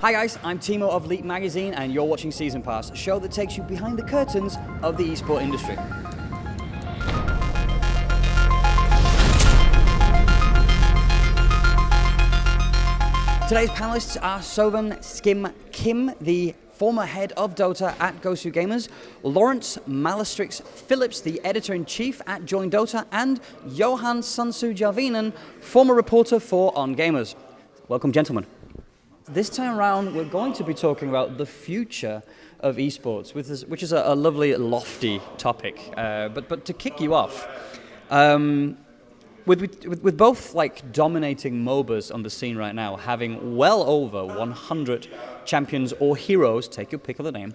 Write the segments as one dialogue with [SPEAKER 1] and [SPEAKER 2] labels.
[SPEAKER 1] Hi guys, I'm Timo of Leap Magazine and you're watching Season Pass, a show that takes you behind the curtains of the eSport industry. Today's panelists are Sovann, Skim, Kim, the former head of Dota at GoSuGamers, Lawrence Malystryx Phillips, the editor-in-chief at JoinDOTA, and Johan Järvinen, former reporter for OnGamers. Welcome, gentlemen. This time around, we're going to be talking about the future of esports, which is a lovely, lofty topic. But to kick you off, with both like dominating MOBAs on the scene right now, having well over 100 champions or heroes, take your pick of the name,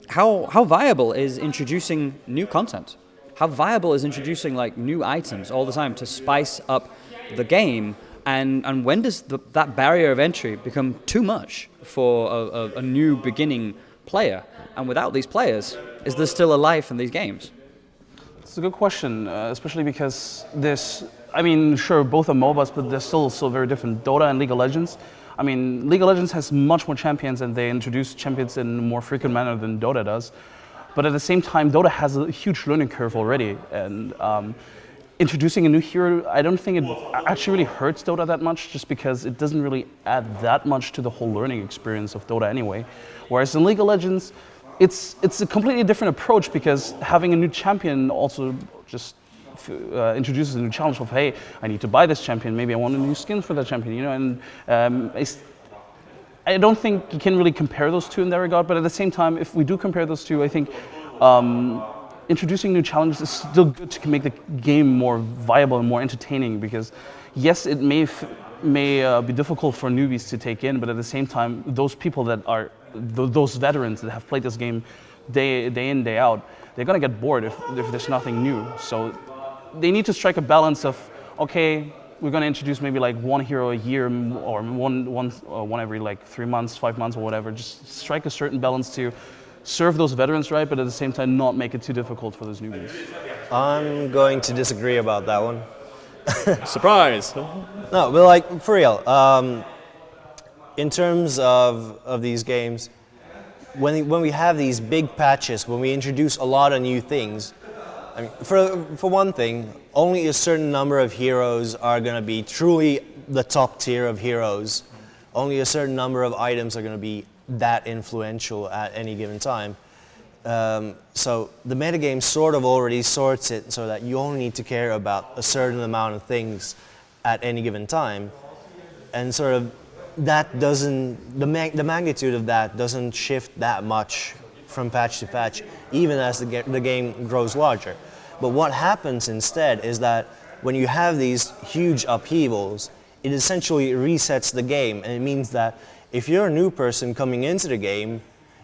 [SPEAKER 1] how viable is introducing new content? How viable is introducing like new items all the time to spice up the game? And when does that barrier of entry become too much for a new beginning player? And without these players, is there still a life in these games?
[SPEAKER 2] It's a good question, especially because sure, both are MOBAs, but they're still so very different. Dota and League of Legends. I mean, League of Legends has much more champions and they introduce champions in a more frequent manner than Dota does. But at the same time, Dota has a huge learning curve already. And introducing a new hero, I don't think it actually really hurts Dota that much, just because it doesn't really add that much to the whole learning experience of Dota anyway. Whereas in League of Legends, it's a completely different approach, because having a new champion also just introduces a new challenge of, hey, I need to buy this champion, maybe I want a new skin for that champion, you know, and I don't think you can really compare those two in that regard, but at the same time, if we do compare those two, I think introducing new challenges is still good to make the game more viable and more entertaining, because yes, it may be difficult for newbies to take in, but at the same time, those people that are those veterans that have played this game day in, day out, they're gonna get bored if there's nothing new. So they need to strike a balance of, okay, we're gonna introduce maybe like one hero a year or one every like 3 months, 5 months or whatever. Just strike a certain balance to serve those veterans right, but at the same time not make it too difficult for those newbies.
[SPEAKER 3] I'm going to disagree about that one.
[SPEAKER 1] Surprise!
[SPEAKER 3] No, but like, for real, in terms of these games, when we have these big patches, when we introduce a lot of new things, I mean, for one thing, only a certain number of heroes are going to be truly the top tier of heroes. Only a certain number of items are going to be that influential at any given time. So the metagame sort of already sorts it so that you only need to care about a certain amount of things at any given time, and sort of that doesn't, the magnitude of that doesn't shift that much from patch to patch, even as the game grows larger. But what happens instead is that when you have these huge upheavals, it essentially resets the game, and it means that if you're a new person coming into the game,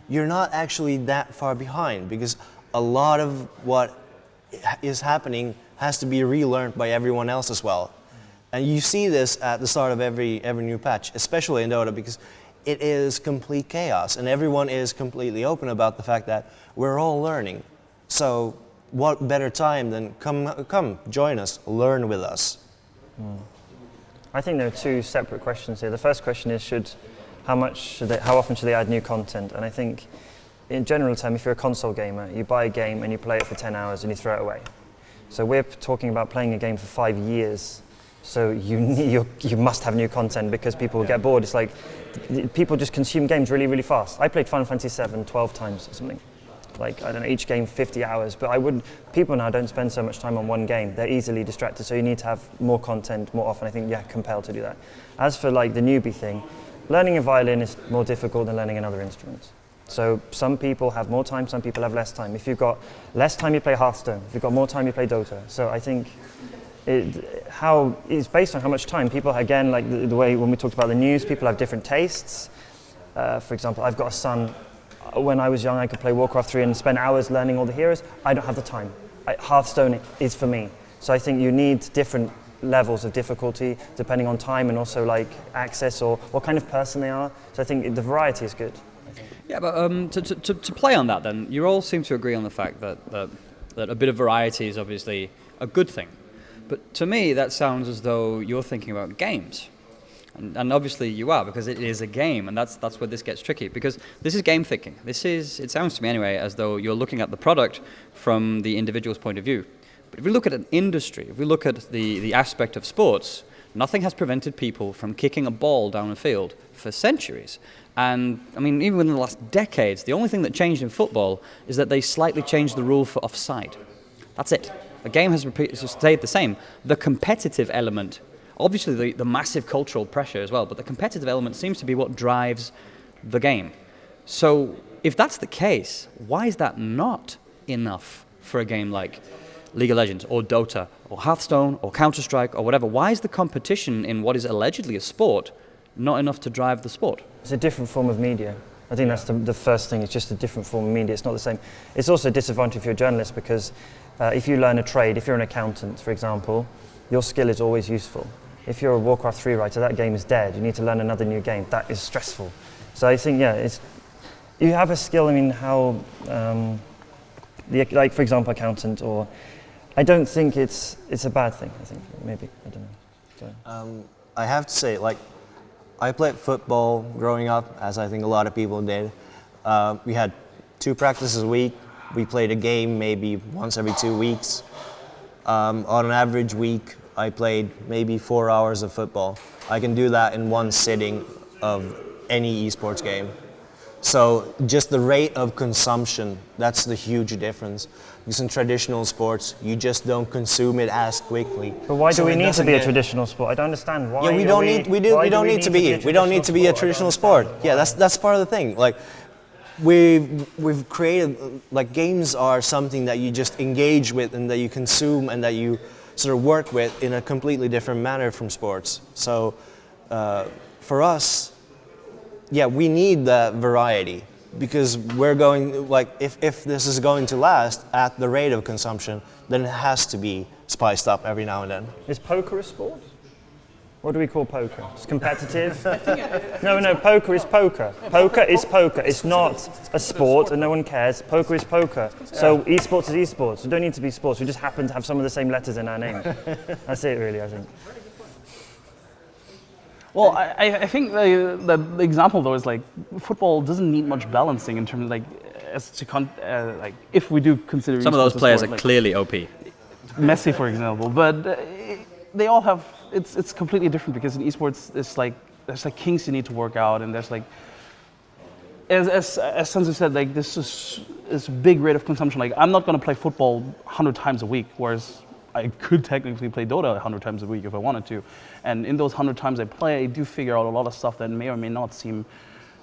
[SPEAKER 3] you're not actually that far behind, because a lot of what is happening has to be relearned by everyone else as well. And you see this at the start of every new patch, especially in Dota, because it is complete chaos, and everyone is completely open about the fact that we're all learning. So what better time than come join us, learn with us.
[SPEAKER 4] I think there are two separate questions here. The first question is how often should they add new content? And I think in general term, if you're a console gamer, you buy a game and you play it for 10 hours and you throw it away. So we're talking about playing a game for 5 years. So you must have new content, because people will get bored. It's like people just consume games really, really fast. I played Final Fantasy VII 12 times or something. Like, I don't know, each game 50 hours, but people now don't spend so much time on one game. They're easily distracted, so you need to have more content more often. I think you're compelled to do that. As for like the newbie thing, learning a violin is more difficult than learning another instrument. So some people have more time, some people have less time. If you've got less time, you play Hearthstone. If you've got more time, you play Dota. So I think it's based on how much time. People, again, like the way when we talked about the news, people have different tastes. For example, I've got a son. When I was young, I could play Warcraft 3 and spend hours learning all the heroes. I don't have the time. Hearthstone is for me. So I think you need different levels of difficulty depending on time and also like access or what kind of person they are. So I think the variety is good.
[SPEAKER 1] Yeah, but to play on that then, you all seem to agree on the fact that a bit of variety is obviously a good thing. But to me, that sounds as though you're thinking about games. And obviously you are, because it is a game, and that's where this gets tricky, because this is game thinking. It sounds to me anyway, as though you're looking at the product from the individual's point of view. But if we look at an industry, if we look at the aspect of sports, nothing has prevented people from kicking a ball down a field for centuries. And I mean, even in the last decades, the only thing that changed in football is that they slightly changed the rule for offside. That's it. The game has stayed the same. The competitive element, obviously the massive cultural pressure as well, but the competitive element seems to be what drives the game. So if that's the case, why is that not enough for a game like League of Legends or Dota or Hearthstone or Counter-Strike or whatever? Why is the competition in what is allegedly a sport not enough to drive the sport?
[SPEAKER 4] It's a different form of media. I think that's the first thing. It's just a different form of media. It's not the same. It's also a disadvantage if you're a journalist, because if you learn a trade, if you're an accountant, for example, your skill is always useful. If you're a Warcraft 3 writer, that game is dead. You need to learn another new game. That is stressful. So I think, you have a skill. I mean, how, like for example, accountant, or I don't think it's a bad thing. I think maybe, I don't know. So.
[SPEAKER 3] I have to say, like, I played football growing up, as I think a lot of people did. We had 2 practices a week. We played a game maybe once every 2 weeks. On an average week, I played maybe 4 hours of football. I can do that in one sitting of any esports game. So just the rate of consumption, that's the huge difference. Because in traditional sports, you just don't consume it as quickly.
[SPEAKER 4] But why do we need to be a traditional sport? I don't understand why.
[SPEAKER 3] Yeah, we don't need to be a traditional sport. Yeah, that's part of the thing. Like, we've created, like, games are something that you just engage with and that you consume and that you sort of work with in a completely different manner from sports. So for us, yeah, we need that variety, because we're going, like, if this is going to last at the rate of consumption, then it has to be spiced up every now and then.
[SPEAKER 4] Is poker a sport? What do we call poker? It's competitive? No, poker is poker. Poker is poker. It's not a sport and no one cares. Poker is poker. So eSports is eSports. We don't need to be sports. We just happen to have some of the same letters in our name. That's it, really, I think.
[SPEAKER 2] Well, I think the example though is, like, football doesn't need much balancing in terms of, like, like, if we do consider
[SPEAKER 1] some of those players
[SPEAKER 2] sport,
[SPEAKER 1] are
[SPEAKER 2] like,
[SPEAKER 1] clearly OP.
[SPEAKER 2] Messi, for example, but they all have. It's completely different, because in esports there's like kinks you need to work out, and there's, like, as Sansu said, like, this big rate of consumption. Like, I'm not going to play football 100 times a week, whereas I could technically play Dota 100 times a week if I wanted to. And in those 100 times I play, I do figure out a lot of stuff that may or may not seem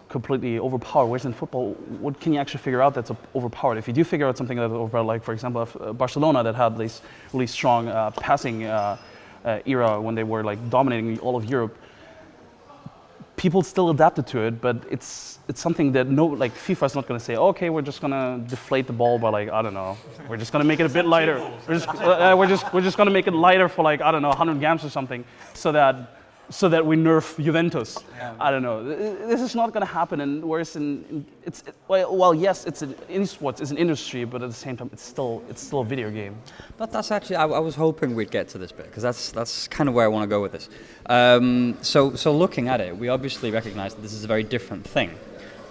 [SPEAKER 2] completely overpowered. Whereas in football, what can you actually figure out that's overpowered? If you do figure out something that's overpowered, like, for example, Barcelona, that had this really strong passing era when they were, like, dominating all of Europe, people still adapted to it, but it's something that FIFA's not going to say, okay, we're just going to deflate the ball by, like, I don't know, we're just going to make it a bit lighter. We're just going to make it lighter for, like, I don't know, 100 games or something, so that we nerf Juventus. Yeah. I don't know. This is not going to happen. And whereas yes, eSports is an industry, but at the same time, it's still a video game.
[SPEAKER 1] But that's actually, I was hoping we'd get to this bit, because that's kind of where I want to go with this. So looking at it, we obviously recognise that this is a very different thing.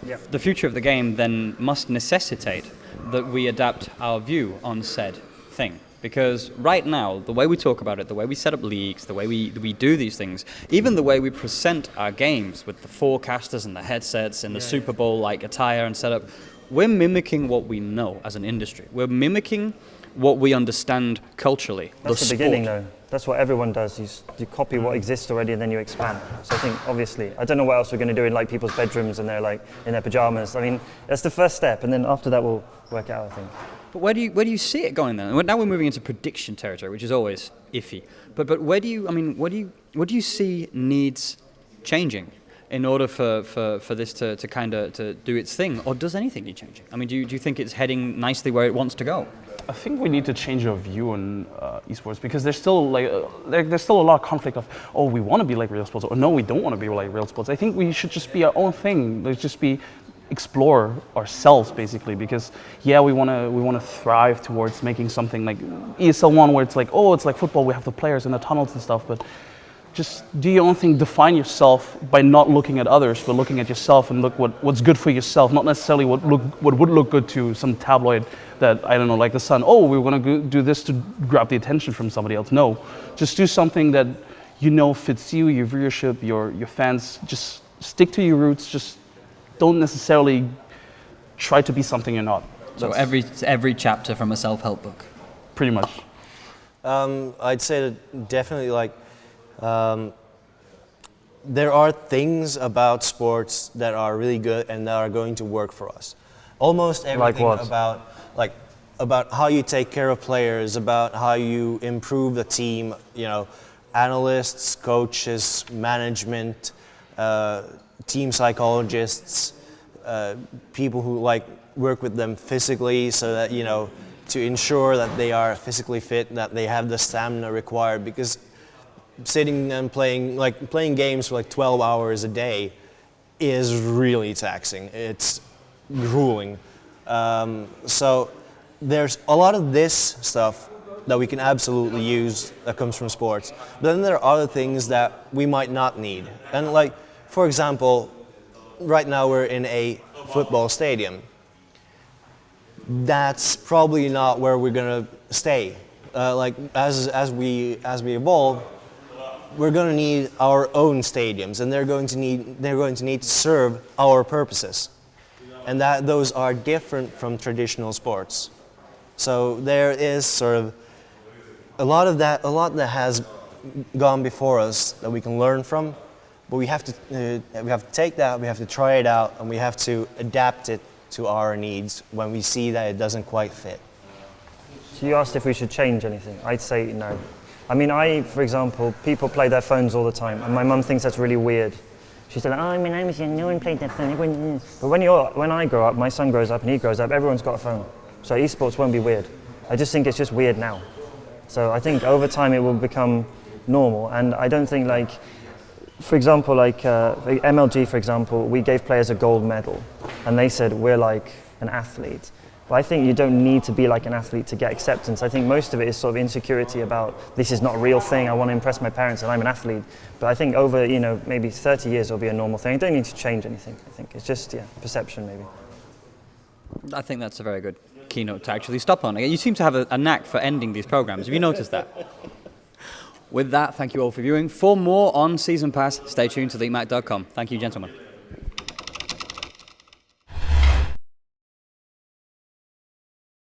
[SPEAKER 4] Yeah.
[SPEAKER 1] The future of the game then must necessitate that we adapt our view on said thing. Because right now, the way we talk about it, the way we set up leagues, the way we do these things, even the way we present our games with the forecasters and the headsets and the Super Bowl-like attire and setup, we're mimicking what we know as an industry. We're mimicking what we understand culturally.
[SPEAKER 4] That's the beginning, though. That's what everyone does. You copy what exists already and then you expand. So I think, obviously, I don't know what else we're going to do in, like, people's bedrooms and they're, like, in their pajamas. I mean, that's the first step, and then after that we'll work it out, I think.
[SPEAKER 1] But where do you see it going then? Now we're moving into prediction territory, which is always iffy. But what do you see needs changing in order for this to kind of to do its thing, or does anything need changing? I mean, do you think it's heading nicely where it wants to go?
[SPEAKER 2] I think we need to change our view on esports, because there's still there's still a lot of conflict of, oh, we want to be like real sports, or no, we don't want to be like real sports. I think we should just be our own thing. Let's just explore ourselves, basically, because we want to thrive towards making something like ESL 1, where it's like, oh, it's like football, we have the players in the tunnels and stuff, but just do your own thing, define yourself by not looking at others, but looking at yourself and look what's good for yourself, not necessarily what would look good to some tabloid that, I don't know, like The Sun, oh, we're going to do this to grab the attention from somebody else. No, just do something that you know fits you, your viewership, your fans. Just stick to your roots, just don't necessarily try to be something you're not.
[SPEAKER 1] So every chapter from a self-help book?
[SPEAKER 2] Pretty much.
[SPEAKER 3] I'd say that definitely there are things about sports that are really good and that are going to work for us. Almost everything about how you take care of players, about how you improve the team, analysts, coaches, management, team psychologists, people who work with them physically so that, to ensure that they are physically fit, that they have the stamina required, because sitting and playing games for 12 hours a day is really taxing. It's grueling. So there's a lot of this stuff that we can absolutely use that comes from sports. But then there are other things that we might not need. And for example, right now we're in a football stadium. That's probably not where we're gonna stay. As we evolve, we're gonna need our own stadiums, and they're going to need to serve our purposes, and those are different from traditional sports. So there is sort of a lot that has gone before us that we can learn from, but we have to take that, we have to try it out, and we have to adapt it to our needs when we see that it doesn't quite fit.
[SPEAKER 4] So you asked if we should change anything. I'd say no. I mean, for example, people play their phones all the time, and my mum thinks that's really weird. She's like, oh, when I was young, no one played their phone. But when I grow up, my son grows up and he grows up, everyone's got a phone. So esports won't be weird. I just think it's just weird now. So I think over time it will become normal, and I don't think for example, MLG, for example, we gave players a gold medal, and they said we're like an athlete. But I think you don't need to be like an athlete to get acceptance. I think most of it is sort of insecurity about this is not a real thing, I want to impress my parents and I'm an athlete. But I think over, maybe 30 years it'll be a normal thing. You don't need to change anything, I think. It's just, perception maybe.
[SPEAKER 1] I think that's a very good keynote to actually stop on. You seem to have a knack for ending these programs. Have you noticed that? With that, thank you all for viewing. For more on Season Pass, stay tuned to theMac.com. Thank you, gentlemen.